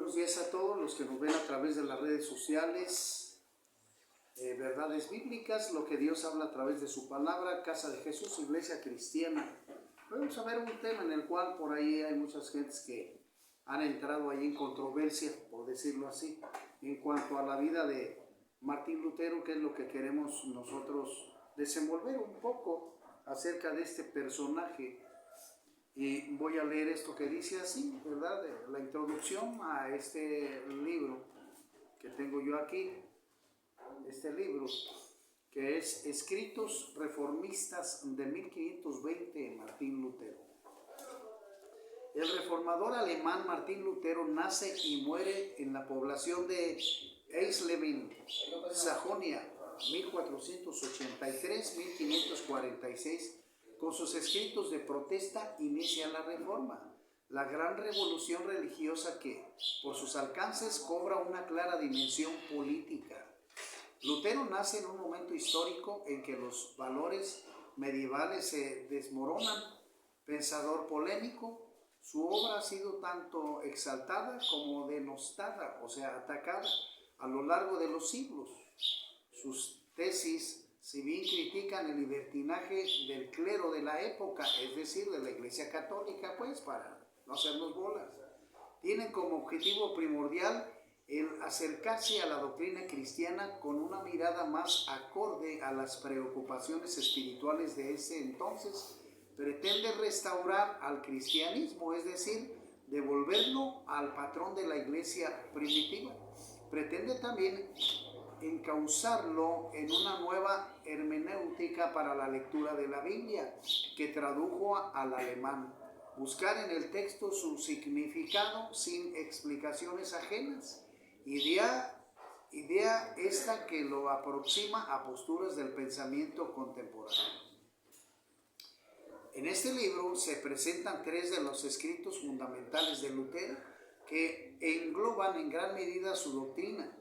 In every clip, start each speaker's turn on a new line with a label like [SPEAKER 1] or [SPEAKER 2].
[SPEAKER 1] buenos días a todos los que nos ven a través de las redes sociales, Verdades Bíblicas, lo que Dios habla a través de su palabra, Casa de Jesús, Iglesia Cristiana. Vamos a ver un tema en el cual por ahí hay muchas gentes que han entrado ahí en controversia, por decirlo así, en cuanto a la vida de Martín Lutero, que es lo que queremos nosotros desenvolver un poco acerca de este personaje. Y voy a leer esto que dice así, ¿verdad? La introducción a este libro que tengo yo aquí, este libro que es Escritos Reformistas de 1520 de Martín Lutero. El reformador alemán Martín Lutero nace y muere en la población de Eisleben, Sajonia, 1483-1546. Con sus escritos de protesta inicia la Reforma, la gran revolución religiosa que, por sus alcances, cobra una clara dimensión política. Lutero nace en un momento histórico en que los valores medievales se desmoronan. Pensador polémico, su obra ha sido tanto exaltada como denostada, o sea, atacada a lo largo de los siglos. Sus tesis, si bien critican el libertinaje del clero de la época, es decir, de la Iglesia Católica, pues para no hacernos bolas, tienen como objetivo primordial el acercarse a la doctrina cristiana con una mirada más acorde a las preocupaciones espirituales de ese entonces. Pretende restaurar al cristianismo, es decir, devolverlo al patrón de la Iglesia primitiva. Pretende también encauzarlo en una nueva hermenéutica para la lectura de la Biblia, que tradujo al alemán. Buscar en el texto su significado sin explicaciones ajenas. Idea esta que lo aproxima a posturas del pensamiento contemporáneo. En este libro se presentan tres de los escritos fundamentales de Lutero que engloban en gran medida su doctrina.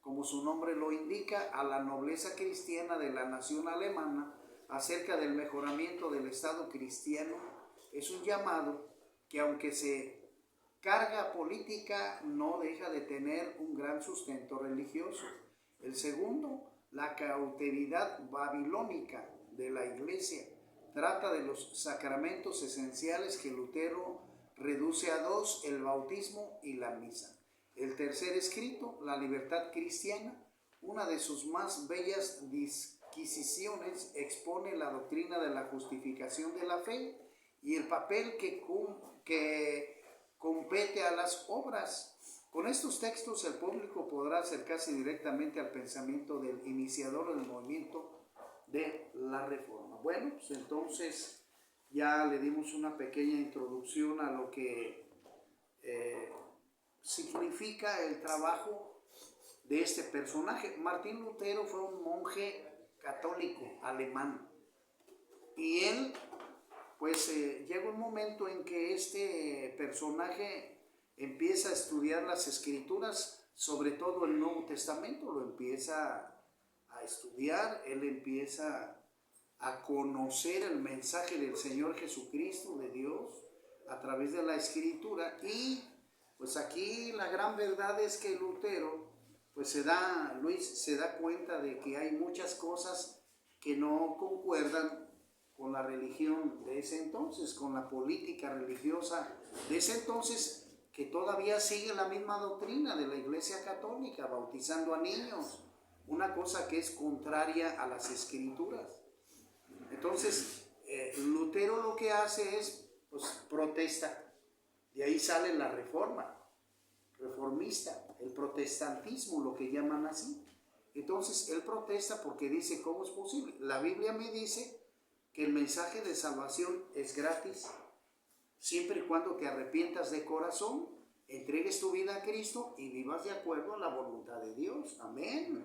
[SPEAKER 1] Como su nombre lo indica, a la nobleza cristiana de la nación alemana acerca del mejoramiento del Estado cristiano. Es un llamado que, aunque se carga política, no deja de tener un gran sustento religioso. El segundo, la cauteridad babilónica de la Iglesia. Trata de los sacramentos esenciales que Lutero reduce a dos: el bautismo y la misa. El tercer escrito, la libertad cristiana, una de sus más bellas disquisiciones, expone la doctrina de la justificación de la fe y el papel que compete a las obras. Con estos textos el público podrá acercarse directamente al pensamiento del iniciador del movimiento de la Reforma. Bueno, pues entonces ya le dimos una pequeña introducción a lo que significa el trabajo de este personaje. Martín Lutero fue un monje católico alemán y él pues llega un momento en que este personaje empieza a estudiar las escrituras, sobre todo el Nuevo Testamento, lo empieza a estudiar. Él empieza a conocer el mensaje del Señor Jesucristo, de Dios, a través de la escritura. Y pues aquí la gran verdad es que Lutero pues se da cuenta de que hay muchas cosas que no concuerdan con la religión de ese entonces, con la política religiosa de ese entonces, que todavía sigue la misma doctrina de la Iglesia Católica, bautizando a niños, una cosa que es contraria a las Escrituras. Entonces, Lutero lo que hace es, pues, protesta. De ahí sale la reforma, reformista, el protestantismo, lo que llaman así. Entonces, él protesta porque dice, ¿cómo es posible? La Biblia me dice que el mensaje de salvación es gratis, siempre y cuando te arrepientas de corazón, entregues tu vida a Cristo y vivas de acuerdo a la voluntad de Dios. Amén.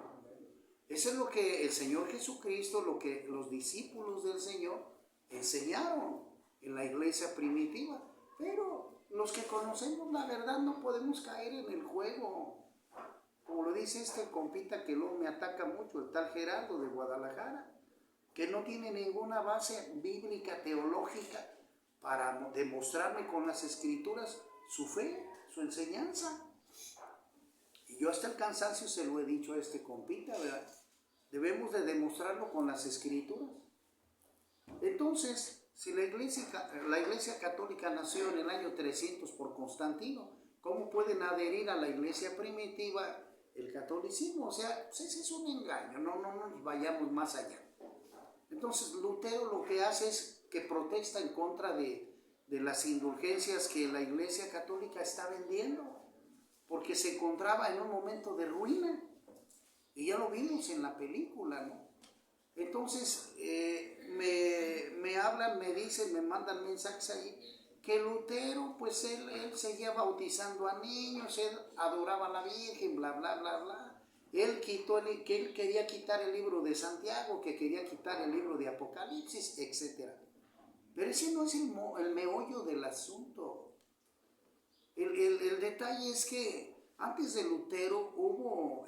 [SPEAKER 1] Eso es lo que el Señor Jesucristo, lo que los discípulos del Señor enseñaron en la iglesia primitiva. Pero los que conocemos la verdad no podemos caer en el juego. Como lo dice este compita que luego me ataca mucho, el tal Gerardo de Guadalajara, que no tiene ninguna base bíblica, teológica, para demostrarme con las escrituras su fe, su enseñanza. Y yo hasta el cansancio se lo he dicho a este compita, ¿verdad? Debemos de demostrarlo con las escrituras. Entonces, si la iglesia católica nació en el año 300 por Constantino, ¿cómo pueden adherir a la iglesia primitiva el catolicismo? O sea, pues ese es un engaño, no nos vayamos más allá. Entonces, Lutero lo que hace es que protesta en contra de las indulgencias que la iglesia católica está vendiendo, porque se encontraba en un momento de ruina, y ya lo vimos en la película, ¿no? Entonces, me hablan, me dicen, me mandan mensajes ahí, que Lutero, pues él seguía bautizando a niños, él adoraba a la Virgen, bla, bla, bla, bla. Él que él quería quitar el libro de Santiago, que quería quitar el libro de Apocalipsis, etc. Pero ese no es el meollo del asunto. El detalle es que antes de Lutero hubo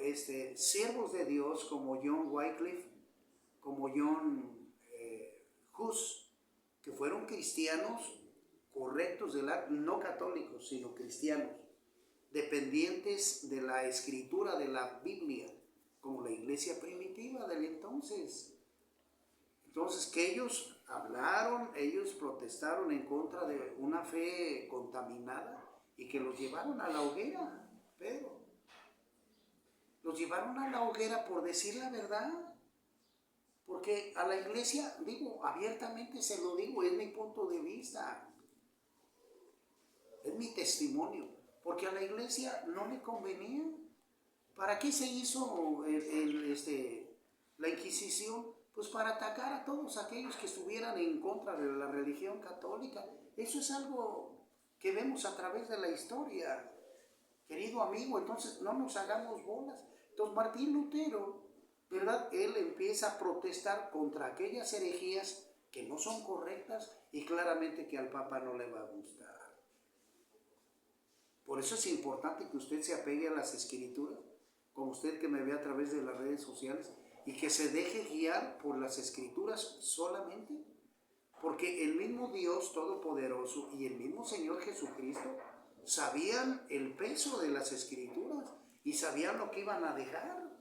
[SPEAKER 1] siervos de Dios como John Wycliffe, como John Hus, que fueron cristianos correctos, no católicos, sino cristianos, dependientes de la escritura de la Biblia, como la iglesia primitiva del entonces. Entonces, que ellos hablaron, ellos protestaron en contra de una fe contaminada y que los llevaron a la hoguera, pero los llevaron a la hoguera por decir la verdad. Porque a la iglesia, digo, abiertamente se lo digo, es mi punto de vista, es mi testimonio, porque a la iglesia no le convenía. ¿Para qué se hizo la Inquisición? Pues para atacar a todos aquellos que estuvieran en contra de la religión católica. Eso es algo que vemos a través de la historia, querido amigo, entonces no nos hagamos bolas. Entonces Martín Lutero, ¿verdad? Él empieza a protestar contra aquellas herejías que no son correctas y claramente que al Papa no le va a gustar. Por eso es importante que usted se apegue a las escrituras, como usted que me ve a través de las redes sociales, y que se deje guiar por las escrituras solamente, porque el mismo Dios Todopoderoso y el mismo Señor Jesucristo sabían el peso de las escrituras y sabían lo que iban a dejar.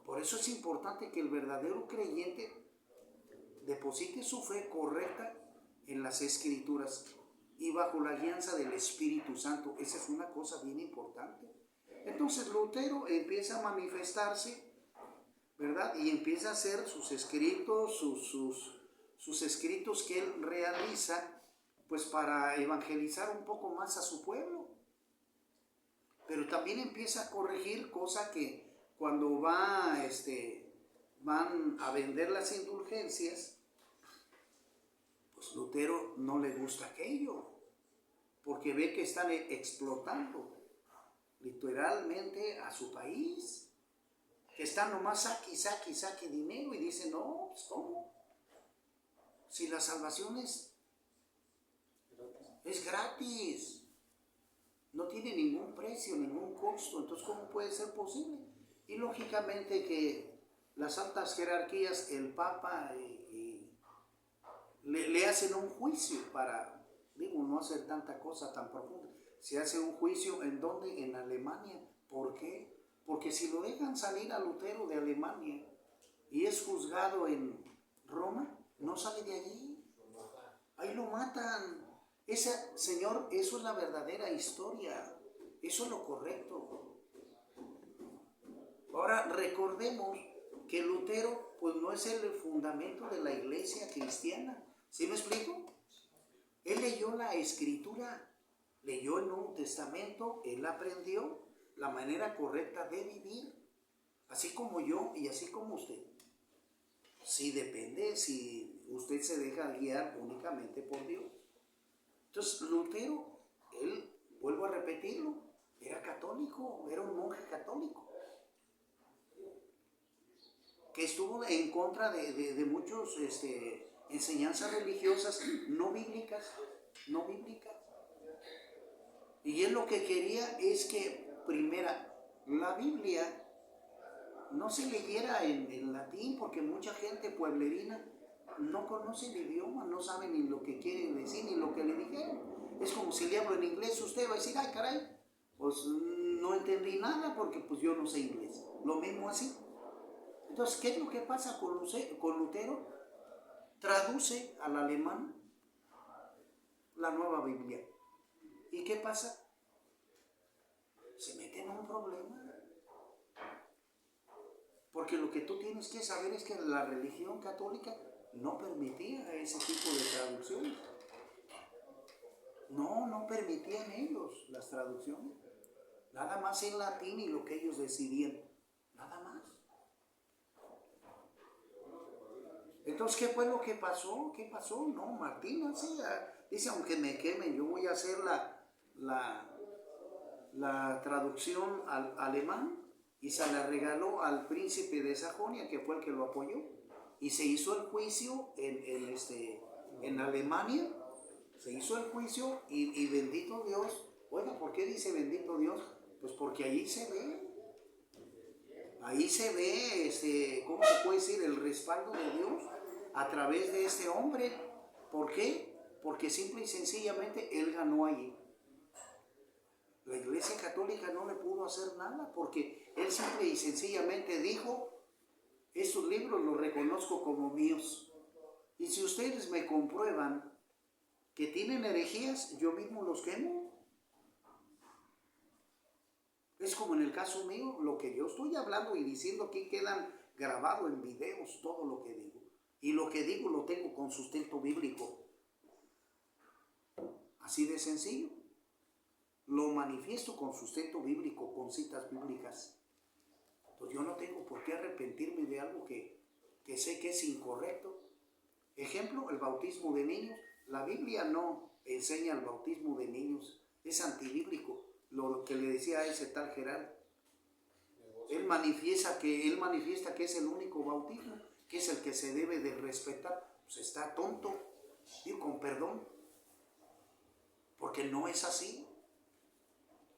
[SPEAKER 1] Por eso es importante que el verdadero creyente deposite su fe correcta en las escrituras y bajo la guianza del Espíritu Santo. Esa es una cosa bien importante. Entonces Lutero empieza a manifestarse, ¿verdad? Y empieza a hacer sus escritos, sus escritos que él realiza, pues para evangelizar un poco más a su pueblo. Pero también empieza a corregir, cosa que cuando van a vender las indulgencias, pues Lutero no le gusta aquello, porque ve que están explotando literalmente a su país, que están nomás saque dinero, y dice, no, pues ¿cómo? Si la salvación es gratis, no tiene ningún precio, ningún costo, entonces ¿cómo puede ser posible? Y lógicamente que las altas jerarquías, el Papa, le hacen un juicio para, digo, no hacer tanta cosa tan profunda. Se hace un juicio, ¿en dónde? En Alemania. ¿Por qué? Porque si lo dejan salir a Lutero de Alemania y es juzgado en Roma, no sale de allí. Ahí lo matan. Señor, eso es la verdadera historia. Eso es lo correcto. Ahora recordemos que Lutero pues no es el fundamento de la iglesia cristiana. ¿Sí me explico? Él leyó la escritura, leyó el Nuevo Testamento, él aprendió la manera correcta de vivir, así como yo y así como usted. Sí, depende si usted se deja guiar únicamente por Dios. Entonces Lutero, él, vuelvo a repetirlo, era católico, era un monje católico, que estuvo en contra de muchos enseñanzas religiosas no bíblicas. Y él lo que quería es que, primera, la Biblia no se leyera en latín, porque mucha gente pueblerina no conoce el idioma, no sabe ni lo que quiere decir, ni lo que le dijeron. Es como si le hablo en inglés, usted va a decir, ay caray, pues no entendí nada porque pues yo no sé inglés. Lo mismo así. Entonces, ¿qué es lo que pasa con Lutero? Traduce al alemán la Nueva Biblia. ¿Y qué pasa? Se mete en un problema. Porque lo que tú tienes que saber es que la religión católica no permitía ese tipo de traducciones. No permitían ellos las traducciones. Nada más en latín y lo que ellos decidían. Nada más. Entonces, ¿qué fue lo que pasó? ¿Qué pasó? No, Martín dice, aunque me quemen, yo voy a hacer la traducción al alemán, y se la regaló al príncipe de Sajonia, que fue el que lo apoyó. Y se hizo el juicio en Alemania. Se hizo el juicio y bendito Dios. Oiga, ¿por qué dice bendito Dios? Pues porque ahí se ve, ¿cómo se puede decir? El respaldo de Dios a través de este hombre. ¿Por qué? Porque simple y sencillamente él ganó allí. La Iglesia Católica no le pudo hacer nada porque él simple y sencillamente dijo, estos libros los reconozco como míos. Y si ustedes me comprueban que tienen herejías, yo mismo los quemo. Es como en el caso mío, lo que yo estoy hablando y diciendo aquí quedan grabado en videos todo lo que digo. Y lo que digo lo tengo con sustento bíblico. Así de sencillo. Lo manifiesto con sustento bíblico, con citas bíblicas. Pues yo no tengo por qué arrepentirme de algo que sé que es incorrecto. Ejemplo, el bautismo de niños. La Biblia no enseña el bautismo de niños. Es antibíblico. Lo que le decía a ese tal Gerardo. Él manifiesta que es el único bautismo, que es el que se debe de respetar. Pues está tonto. Digo, con perdón. Porque no es así.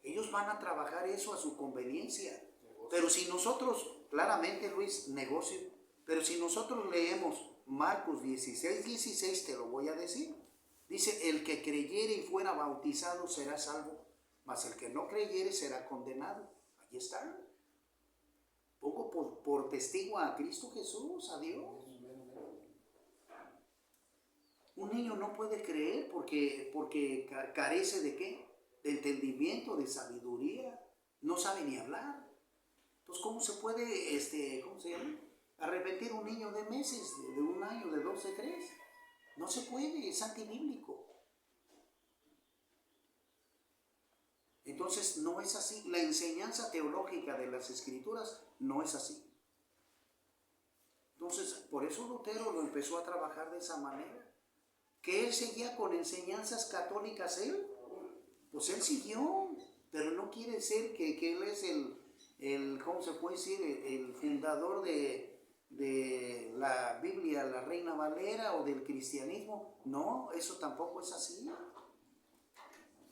[SPEAKER 1] Ellos van a trabajar eso a su conveniencia. Pero si nosotros, claramente Luis, negocio, pero si nosotros leemos Marcos 16, te lo voy a decir. Dice, el que creyere y fuera bautizado será salvo, mas el que no creyere será condenado. Ahí está. Pongo por testigo a Cristo Jesús, a Dios. Un niño no puede creer porque carece de ¿qué? De entendimiento, de sabiduría. No sabe ni hablar. Entonces, ¿cómo se puede, ¿cómo se llama? Arrepentir un niño de meses, de un año, de 2, de 3? No se puede, es antibíblico. Entonces, no es así. La enseñanza teológica de las Escrituras no es así. Entonces, por eso Lutero lo empezó a trabajar de esa manera. ¿Que él seguía con enseñanzas católicas él? Pues él siguió, pero no quiere ser que él es el ¿cómo se puede decir? El fundador de la Biblia, la Reina Valera, o del cristianismo. No, eso tampoco es así.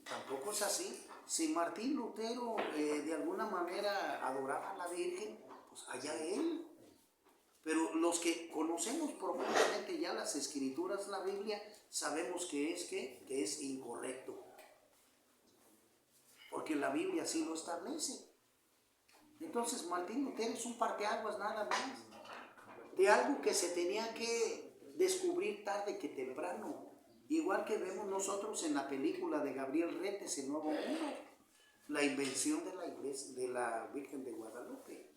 [SPEAKER 1] Tampoco es así. Si Martín Lutero de alguna manera adoraba a la Virgen, pues allá él. Pero los que conocemos profundamente ya las Escrituras, la Biblia, sabemos que es incorrecto. Porque la Biblia así lo establece. Entonces Martín Lutero es un parteaguas nada más. De algo que se tenía que descubrir tarde que temprano. Igual que vemos nosotros en la película de Gabriel Retes, El Nuevo Mundo. La invención de la iglesia, de la Virgen de Guadalupe.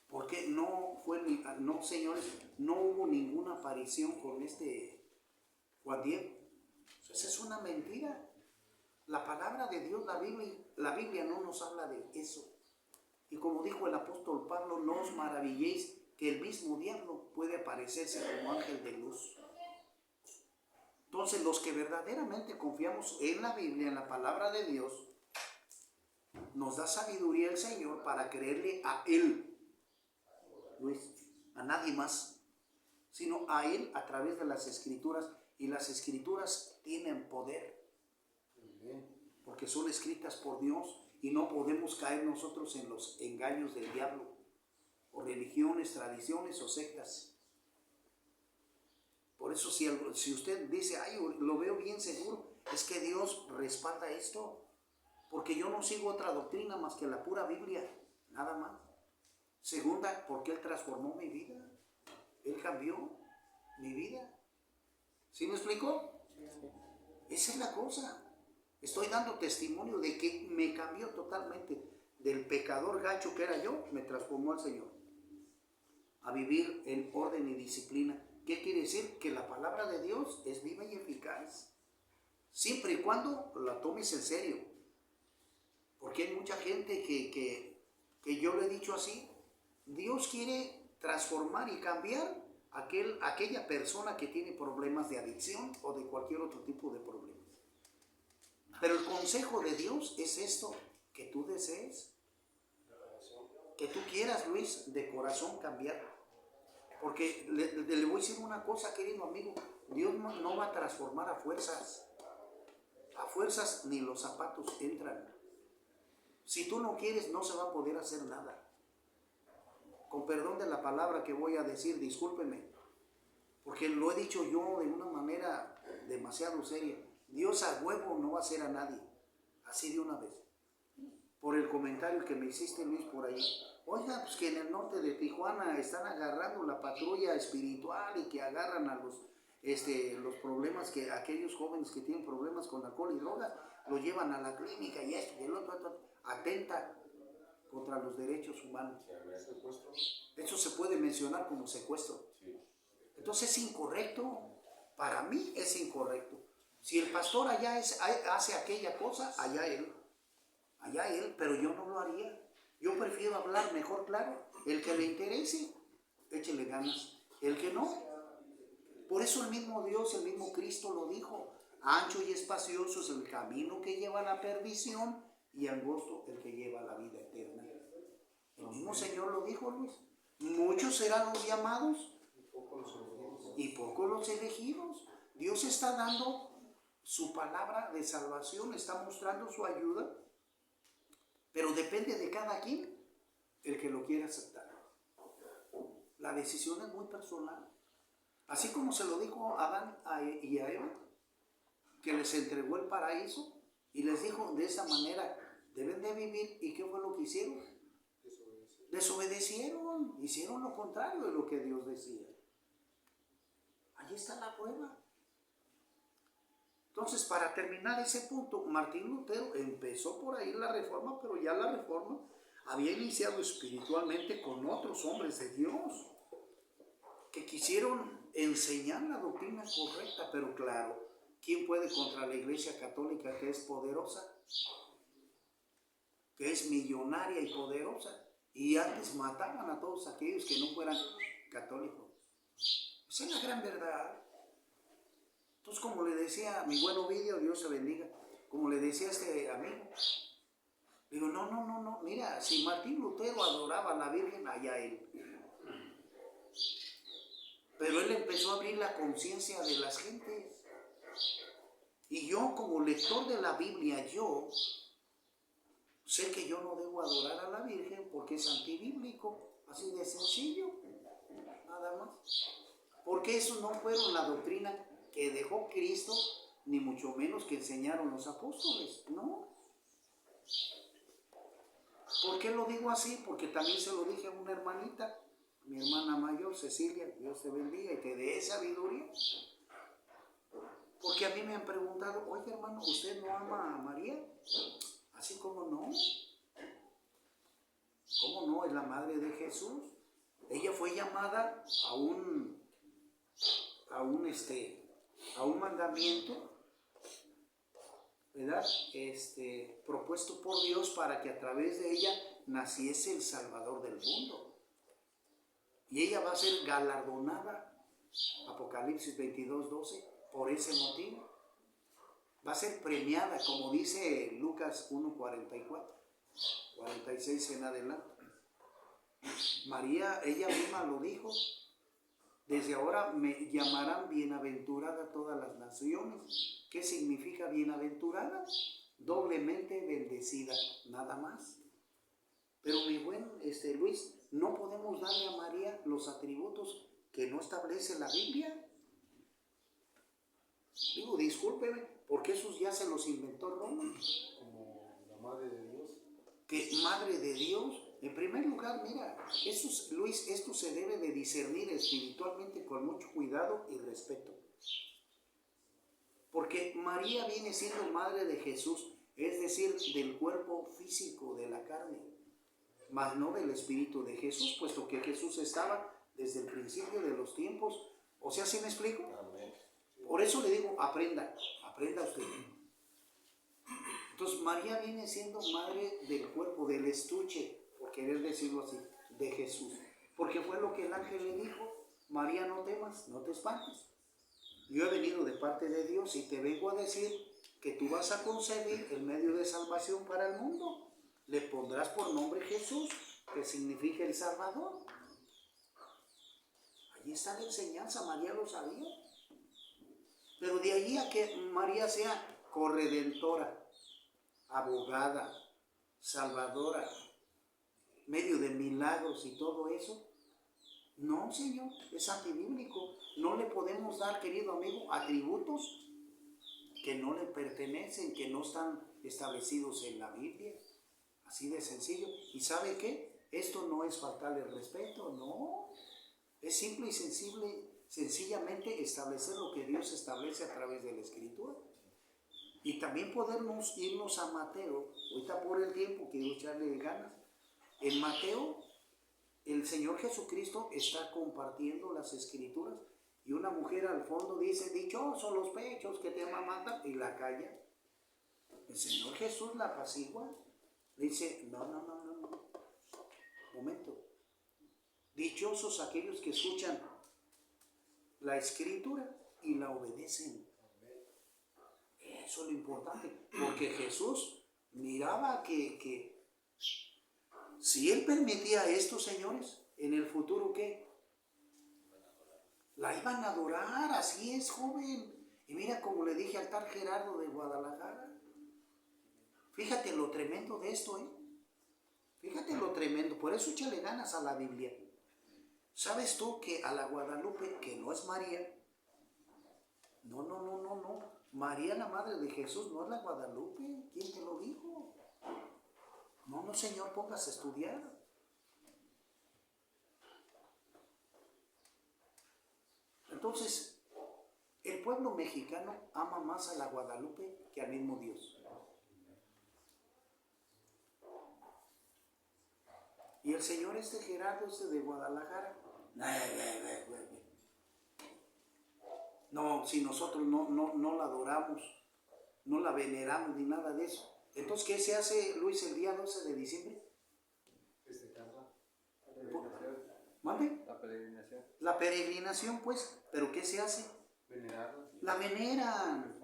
[SPEAKER 1] Porque señores, no hubo ninguna aparición con Juan Diego. Esa es una mentira. La palabra de Dios, la Biblia no nos habla de eso. Y como dijo el apóstol Pablo, no os maravilléis que el mismo diablo puede aparecerse como ángel de luz. Entonces, los que verdaderamente confiamos en la Biblia, en la palabra de Dios, nos da sabiduría el Señor para creerle a Él. Luis, a nadie más, sino a Él a través de las Escrituras. Y las Escrituras tienen poder, porque son escritas por Dios y no podemos caer nosotros en los engaños del diablo, o religiones, tradiciones o sectas. Por eso si usted dice, ay, lo veo bien seguro, es que Dios respalda esto, porque yo no sigo otra doctrina más que la pura Biblia, nada más. Segunda, porque Él transformó mi vida. Él cambió mi vida. ¿Sí me explicó? Esa es la cosa. Estoy dando testimonio de que me cambió totalmente. Del pecador gacho que era yo, me transformó al Señor. A vivir en orden y disciplina. ¿Qué quiere decir? Que la palabra de Dios es viva y eficaz. Siempre y cuando la tomes en serio. Porque hay mucha gente que yo le he dicho así. Dios quiere transformar y cambiar aquella persona que tiene problemas de adicción o de cualquier otro tipo de problemas. Pero el consejo de Dios es esto, que tú desees, que tú quieras, Luis, de corazón cambiar. Porque le voy a decir una cosa, querido amigo, Dios no va a transformar a fuerzas. A fuerzas ni los zapatos entran. Si tú no quieres, no se va a poder hacer nada. Con perdón de la palabra que voy a decir, discúlpenme, porque lo he dicho yo de una manera demasiado seria. Dios a huevo no va a hacer a nadie, así de una vez. Por el comentario que me hiciste, Luis, por ahí. Oiga, pues que en el norte de Tijuana están agarrando la patrulla espiritual y que agarran a los problemas, que aquellos jóvenes que tienen problemas con alcohol y drogas, los llevan a la clínica y esto y el otro, atenta contra los derechos humanos. Eso se puede mencionar como secuestro. Entonces es incorrecto. Para mí es incorrecto. Si el pastor allá hace aquella cosa, allá él, pero yo no lo haría. Yo prefiero hablar mejor claro. El que le interese, échele ganas. El que no. Por eso el mismo Dios, el mismo Cristo lo dijo. Ancho y espacioso es el camino que lleva a la perdición y angosto el que lleva a la vida eterna. El mismo Señor lo dijo, Luis. Muchos serán los llamados y pocos los elegidos. Dios está dando su palabra de salvación, está mostrando su ayuda, pero depende de cada quien el que lo quiera aceptar. La decisión es muy personal. Así como se lo dijo a Adán y a Eva, que les entregó el paraíso y les dijo de esa manera, deben de vivir. ¿Y qué fue lo que hicieron? Desobedecieron, hicieron lo contrario de lo que Dios decía. Ahí está la prueba. Entonces, para terminar ese punto, Martín Lutero empezó por ahí la reforma, pero ya la reforma había iniciado espiritualmente con otros hombres de Dios que quisieron enseñar la doctrina correcta, pero claro, ¿quién puede contra la Iglesia Católica, que es poderosa? Que es millonaria y poderosa. Y antes mataban a todos aquellos que no fueran católicos. Esa es la gran verdad. Entonces, como le decía mi buen Ovidio, Dios se bendiga, como le decía a este amigo, digo, no, mira, si Martín Lutero adoraba a la Virgen, allá él. Pero él empezó a abrir la conciencia de las gentes. Y yo, como lector de la Biblia, yo sé que yo no debo adorar a la Virgen porque es antibíblico, así de sencillo, nada más. Porque eso no fueron la doctrina que dejó Cristo, ni mucho menos que enseñaron los apóstoles, ¿no? ¿Por qué lo digo así? Porque también se lo dije a una hermanita, mi hermana mayor, Cecilia, Dios te bendiga y te dé sabiduría. Porque a mí me han preguntado, oye hermano, ¿usted no ama a María? Así como no. ¿Cómo no? Es la madre de Jesús. Ella fue llamada a un mandamiento, ¿verdad? Propuesto por Dios para que a través de ella naciese el Salvador del mundo. Y ella va a ser galardonada, Apocalipsis 22:12, por ese motivo. Va a ser premiada, como dice Lucas 1:44, 46 en adelante. María, ella misma lo dijo. Desde ahora me llamarán bienaventurada todas las naciones. ¿Qué significa bienaventurada? Doblemente bendecida, nada más. Pero mi buen Luis, no podemos darle a María los atributos que no establece la Biblia. Digo, discúlpeme, porque esos ya se los inventó Roma.
[SPEAKER 2] Como la Madre de Dios.
[SPEAKER 1] Que Madre de Dios, en primer lugar, mira, Luis, esto se debe de discernir espiritualmente con mucho cuidado y respeto. Porque María viene siendo madre de Jesús, es decir, del cuerpo físico, de la carne, mas no del espíritu de Jesús, puesto que Jesús estaba desde el principio de los tiempos. O sea, ¿sí me explico?
[SPEAKER 2] Amén.
[SPEAKER 1] Por eso le digo, aprenda usted. Entonces, María viene siendo madre del cuerpo, del estuche, por querer decirlo así, de Jesús. Porque fue lo que el ángel le dijo: María, no temas, no te espantes. Yo he venido de parte de Dios y te vengo a decir que tú vas a concebir el medio de salvación para el mundo. Le pondrás por nombre Jesús, que significa el Salvador. Allí está la enseñanza, María lo sabía. Pero de allí a que María sea corredentora, abogada, salvadora, medio de milagros y todo eso, no, Señor, es antibíblico. No le podemos dar, querido amigo, atributos que no le pertenecen, que no están establecidos en la Biblia. Así de sencillo. ¿Y sabe qué? Esto no es faltarle el respeto, no. Es simple y sencillamente establecer lo que Dios establece a través de la Escritura. Y también podemos irnos a Mateo. Ahorita por el tiempo quiero echarle ganas. En Mateo, el Señor Jesucristo está compartiendo las Escrituras y una mujer al fondo dice: dichosos los pechos que te amamantan, y la calla. El Señor Jesús la apacigua. Le dice: no. Momento. Dichosos aquellos que escuchan la Escritura y la obedecen. Eso es lo importante, porque Jesús miraba que si Él permitía esto, señores, en el futuro, ¿qué? La iban a adorar, así es, joven. Y mira, como le dije al tal Gerardo de Guadalajara, fíjate lo tremendo de esto, Fíjate lo tremendo, por eso échale ganas a la Biblia. ¿Sabes tú que a la Guadalupe, que no es María, no, María, la madre de Jesús, no es la Guadalupe? ¿Quién te lo dijo? No, Señor, póngase a estudiar. Entonces, el pueblo mexicano ama más a la Guadalupe que al mismo Dios. Y el señor Gerardo de Guadalajara, no, si nosotros no la adoramos, no la veneramos ni nada de eso. Entonces, ¿qué se hace, Luis, el día 12 de diciembre? ¿Mande?
[SPEAKER 2] La peregrinación.
[SPEAKER 1] La peregrinación, pues, ¿pero qué se hace?
[SPEAKER 2] Venerarla.
[SPEAKER 1] La veneran,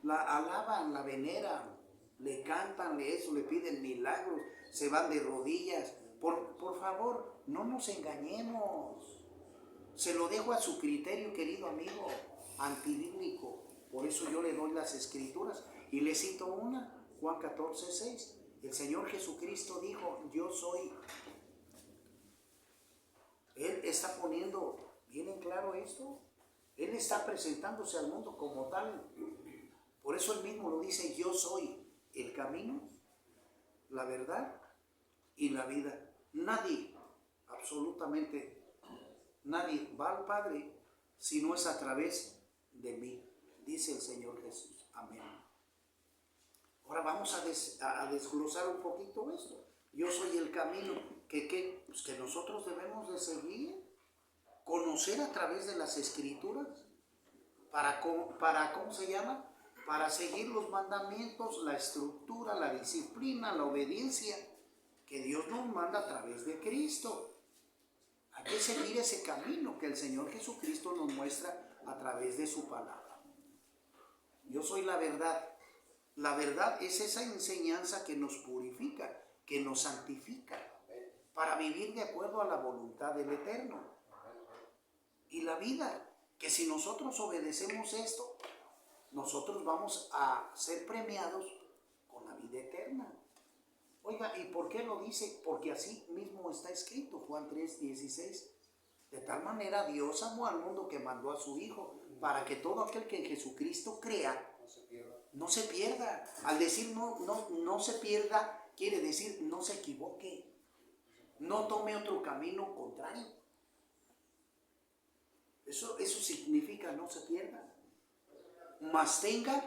[SPEAKER 1] la alaban, la veneran, le cantan, le piden milagros, se van de rodillas. Por favor, no nos engañemos. Se lo dejo a su criterio, querido amigo, antibíblico. Por eso yo le doy las Escrituras y le cito una, Juan 14:6. El Señor Jesucristo dijo: yo soy. Él está poniendo bien en claro esto. Él está presentándose al mundo como tal. Por eso él mismo lo dice: yo soy el camino, la verdad y la vida. Nadie, absolutamente nadie va al Padre si no es a través de mí, dice el Señor Jesús. Amén. Ahora vamos a desglosar un poquito esto. Yo soy el camino pues que nosotros debemos de seguir, conocer a través de las Escrituras, ¿cómo se llama? Para seguir los mandamientos, la estructura, la disciplina, la obediencia que Dios nos manda a través de Cristo. Hay que seguir ese camino que el Señor Jesucristo nos muestra a través de su palabra. Yo soy la verdad. La verdad es esa enseñanza que nos purifica, que nos santifica, para vivir de acuerdo a la voluntad del Eterno. Y la vida, que si nosotros obedecemos esto, nosotros vamos a ser premiados con la vida eterna. Oiga, ¿y por qué lo dice? Porque así mismo está escrito, Juan 3:16. De tal manera Dios amó al mundo que mandó a su Hijo, para que todo aquel que en Jesucristo crea, no No se pierda. Al decir no se pierda, quiere decir no se equivoque. No tome otro camino contrario. Eso significa no se pierda. Mas tenga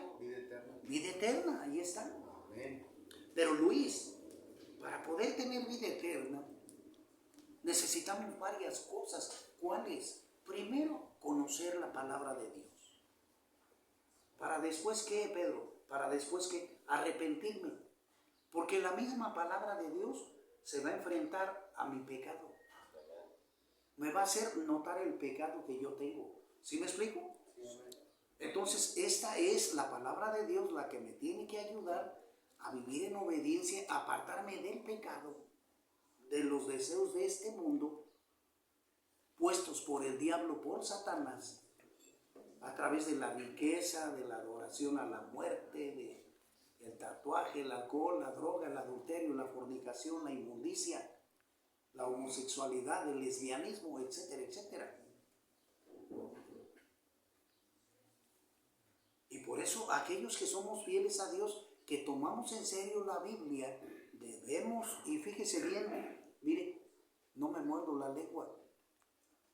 [SPEAKER 1] vida eterna. Ahí está.
[SPEAKER 2] Amén.
[SPEAKER 1] Pero Luis, para poder tener vida eterna, necesitamos varias cosas. ¿Cuáles? Primero, conocer la palabra de Dios. ¿Para después qué, Pedro? Para después qué, arrepentirme. Porque la misma palabra de Dios se va a enfrentar a mi pecado. Me va a hacer notar el pecado que yo tengo. ¿Sí me explico? Entonces, esta es la palabra de Dios la que me tiene que ayudar a vivir en obediencia, a apartarme del pecado, de los deseos de este mundo, puestos por el diablo, por Satanás, a través de la riqueza, de la adoración a la muerte, del tatuaje, el alcohol, la droga, el adulterio, la fornicación, la inmundicia, la homosexualidad, el lesbianismo, etcétera, etcétera. Y por eso aquellos que somos fieles a Dios, que tomamos en serio la Biblia, debemos, y fíjese bien, mire, no me muerdo la lengua,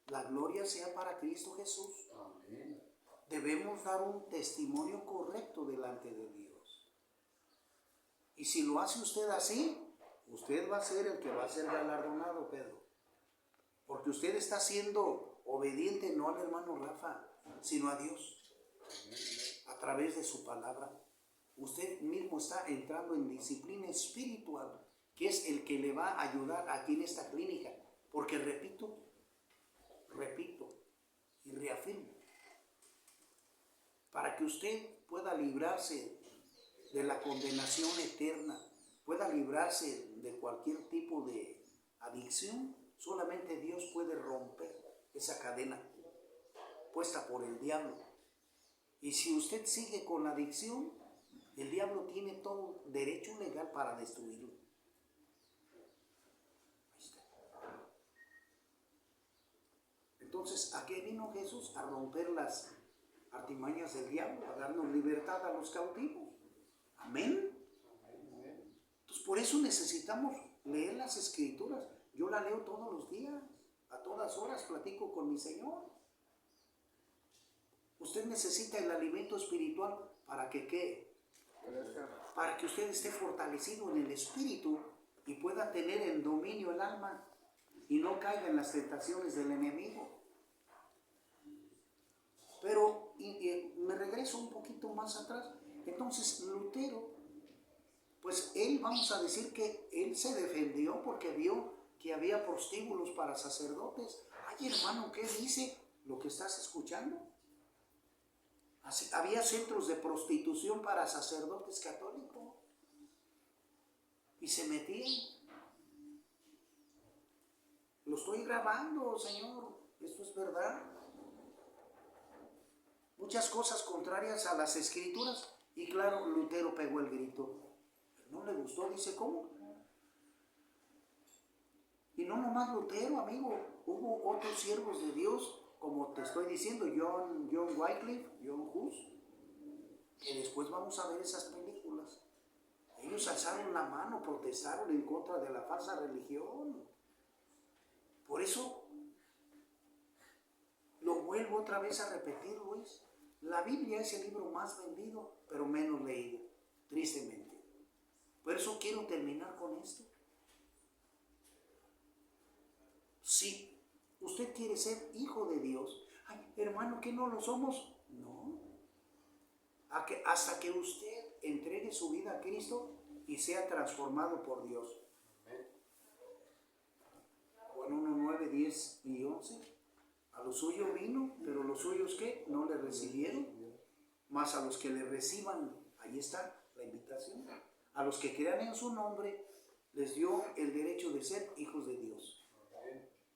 [SPEAKER 1] la gloria sea para Cristo Jesús.
[SPEAKER 2] Amén.
[SPEAKER 1] Debemos dar un testimonio correcto delante de Dios. Y si lo hace usted así, usted va a ser el que va a ser galardonado, Pedro. Porque usted está siendo obediente no al hermano Rafa, sino a Dios. A través de su palabra. Usted mismo está entrando en disciplina espiritual, que es el que le va a ayudar aquí en esta clínica. Porque repito y reafirmo, para que usted pueda librarse de la condenación eterna, pueda librarse de cualquier tipo de adicción, solamente Dios puede romper esa cadena puesta por el diablo. Y si usted sigue con la adicción, el diablo tiene todo derecho legal para destruirlo. Ahí está. Entonces, ¿a qué vino Jesús? A romper las artimañas del diablo, a darnos libertad a los cautivos. Amén. Entonces, por eso necesitamos leer las Escrituras. Yo la leo todos los días, a todas horas platico con mi Señor. Usted necesita el alimento espiritual para que ¿qué? Para que usted esté fortalecido en el espíritu y pueda tener en dominio el alma y no caiga en las tentaciones del enemigo. Pero me regreso un poquito más atrás. Entonces Lutero, pues él, vamos a decir que él se defendió porque vio que había prostíbulos para sacerdotes. Ay, hermano, ¿qué dice lo que estás escuchando? Había centros de prostitución para sacerdotes católicos y se metían. Lo estoy grabando, Señor, esto es verdad. Muchas cosas contrarias a las Escrituras y claro, Lutero pegó el grito. No le gustó, dice, ¿cómo? Y no nomás Lutero, amigo, hubo otros siervos de Dios, como te estoy diciendo, John Wycliffe, John Hus, que después vamos a ver esas películas. Ellos alzaron la mano, protestaron en contra de la falsa religión. Por eso, lo vuelvo otra vez a repetir, Luis. La Biblia es el libro más vendido, pero menos leído, tristemente. Por eso quiero terminar con esto. Si usted quiere ser hijo de Dios, ay, hermano, ¿que no lo somos? No. Hasta que usted entregue su vida a Cristo y sea transformado por Dios. Juan 1, 9, 10 y 11. A lo suyo vino, pero los suyos ¿qué? No le recibieron. Mas a los que le reciban, ahí está la invitación. A los que crean en su nombre, les dio el derecho de ser hijos de Dios.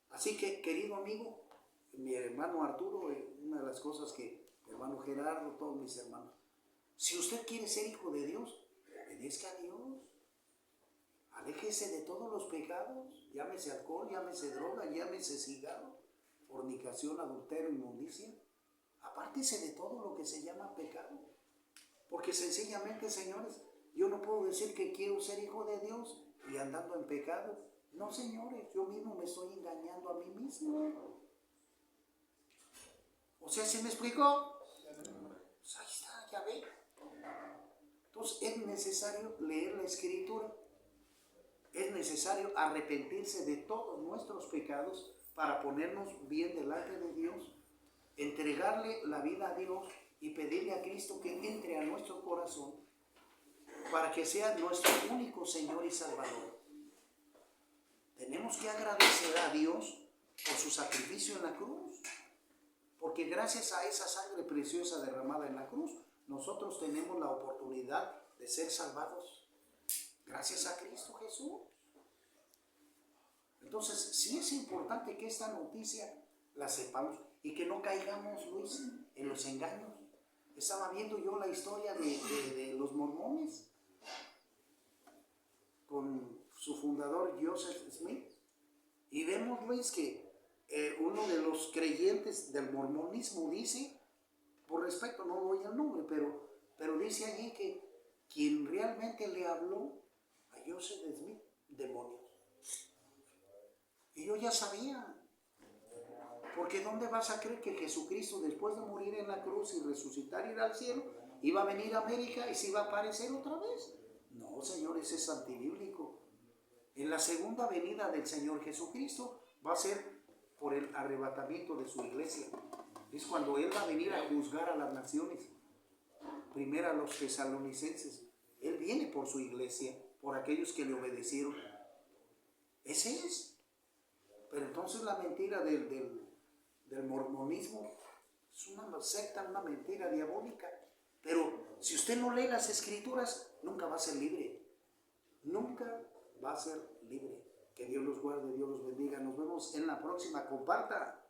[SPEAKER 1] Así que, querido amigo, mi hermano Arturo, una de las cosas que, mi hermano Gerardo, todos mis hermanos, si usted quiere ser hijo de Dios, obedezca a Dios. Aléjese de todos los pecados, llámese alcohol, llámese droga, llámese cigarro, fornicación, adulterio, inmundicia. Apártese de todo lo que se llama pecado. Porque Porque sencillamente, señores, yo no puedo decir que quiero ser hijo de Dios y andando en pecado. No, señores, yo mismo me estoy engañando a mí mismo. O sea, ¿se me explicó? Pues ahí está, ya ve. Entonces es necesario leer la Escritura. Es necesario arrepentirse de todos nuestros pecados para ponernos bien delante de Dios, entregarle la vida a Dios y pedirle a Cristo que entre a nuestro corazón para que sea nuestro único Señor y Salvador. Tenemos que agradecer a Dios por su sacrificio en la cruz, porque gracias a esa sangre preciosa derramada en la cruz, nosotros tenemos la oportunidad de ser salvados. Gracias a Cristo Jesús. Entonces, sí es importante que esta noticia la sepamos y que no caigamos, Luis, en los engaños. Estaba viendo yo la historia de los mormones con su fundador Joseph Smith, y vemos, Luis, que uno de los creyentes del mormonismo dice, por respeto no doy el nombre, pero dice allí que quien realmente le habló a Joseph Smith, demonios. Y yo ya sabía, porque ¿dónde vas a creer que Jesucristo, después de morir en la cruz y resucitar y ir al cielo, iba a venir a América y se iba a aparecer otra vez? No, señores, es antibíblico. En la segunda venida del Señor Jesucristo va a ser por el arrebatamiento de su iglesia. Es cuando Él va a venir a juzgar a las naciones. Primero a los tesalonicenses. Él viene por su iglesia, por aquellos que le obedecieron. Ese es. Pero entonces la mentira del mormonismo es una secta, una mentira diabólica. Pero si usted no lee las Escrituras, nunca va a ser libre. Nunca va a ser libre. Que Dios los guarde, Dios los bendiga. Nos vemos en la próxima. Comparta.